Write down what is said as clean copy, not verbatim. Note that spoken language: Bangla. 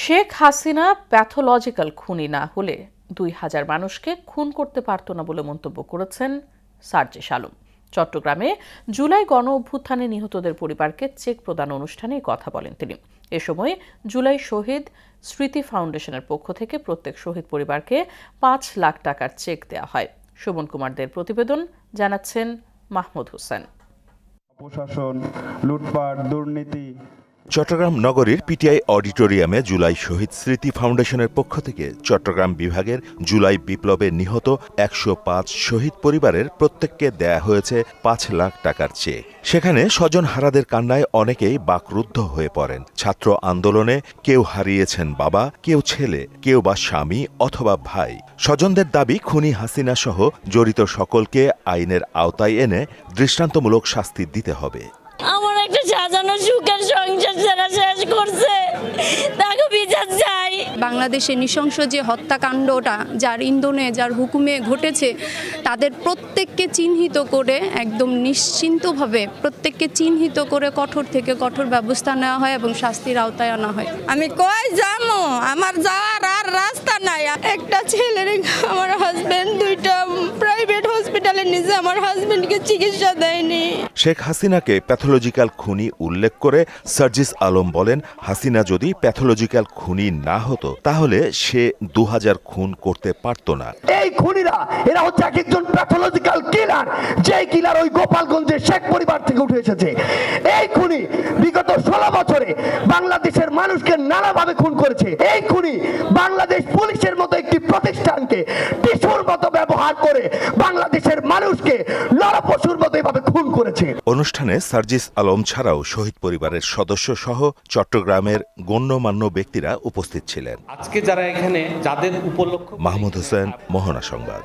শেখ হাসিনা প্যাথোলজিক্যাল খুনি না হলে ২,০০০ মানুষকে খুন করতে পারত না বলে মন্তব্য করেছেন সার্জিস আলম। চট্টগ্রামে জুলাই গণ অভ্যুত্থানে নিহতদের পরিবারকে চেক প্রদান অনুষ্ঠানে কথা বলেন তিনি। এ সময় জুলাই শহীদ স্মৃতি ফাউন্ডেশনের পক্ষ থেকে প্রত্যেক শহীদ পরিবারকে ৫ লাখ টাকার চেক দেওয়া হয়। শোভন কুমারদের প্রতিবেদন, জানাচ্ছেন মাহমুদ হোসেন। প্রশাসন, লুটপাট, দুর্নীতি। চট্টগ্রাম নগরীর পিটিআই অডিটোরিয়ামে জুলাই শহীদ স্মৃতি ফাউন্ডেশনের পক্ষ থেকে চট্টগ্রাম বিভাগের জুলাই বিপ্লবে নিহত ১০৫ শহীদ পরিবারের প্রত্যেককে দেয়া হয়েছে ৫ লাখ টাকার চেক। সেখানে স্বজনহারাদের কান্নায় অনেকেই বাকরুদ্ধ হয়ে পড়েন। ছাত্র আন্দোলনে কেউ হারিয়েছেন বাবা, কেউ ছেলে, কেউ বা স্বামী অথবা ভাই। স্বজনদের দাবি খুনি হাসিনা সহ জড়িত সকলকে আইনের আওতায় এনে দৃষ্টান্তমূলক শাস্তি দিতে হবে। আমার একটা সাজানো সুখের সংসার যারা শেষ করছে তাকে বিচার চাই। বাংলাদেশে নৃশংস যে হত্যাকাণ্ডটা যার ইন্ধনে যার হুকুমে ঘটেছে তাদের প্রত্যেককে চিহ্নিত করে একদম নিশ্চিন্তভাবে প্রত্যেককে চিহ্নিত করে কঠোর থেকে কঠোর ব্যবস্থা নেওয়া হয় এবং শাস্তির আওতায় আনা হয়। আমি কই যাবো, আমার যাওয়ার আর রাস্তা নাই। একটা ছেলের আমার হাজবেন্ড দুইটা প্রাইভেট হসপিটালে নিজে আমার হাজবেন্ডকে চিকিৎসা দেয়নি। শেখ হাসিনাকে প্যাথোলজিক্যাল খুনি উল্লেখ করে সার্জিস আলম বলেন, হাসিনা যদি প্যাথোলজিক্যাল খুনি না হতো তাহলে সে ২০০০ খুন করতে পারত না। এই খুনিরা এরা হচ্ছে একজন প্যাথোলজিক্যাল কিলার, যে কিলার ওই গোপালগঞ্জের শেখ পরিবার থেকে উঠে এসেছে। এই খুনি বিগত ১৬ বছরে বাংলাদেশের মানুষকে নানাভাবে খুন করেছে। এই খুনি বাংলাদেশ পুলিশের মতো একটি প্রতিষ্ঠানকে টিস্যুর মতো ব্যবহার করে বাংলাদেশের মানুষকে নরপশুর মতো এভাবে খুন করেছে। অনুষ্ঠানে সার্জিস আলম ছাড়াও শহীদ পরিবারের সদস্য সহ চট্টগ্রামের গণ্যমান্য ব্যক্তিরা উপস্থিত ছিলেন। আজকে যারা এখানে যাদের উপলক্ষ। মাহমুদ হোসেন, মোহনা সংবাদ।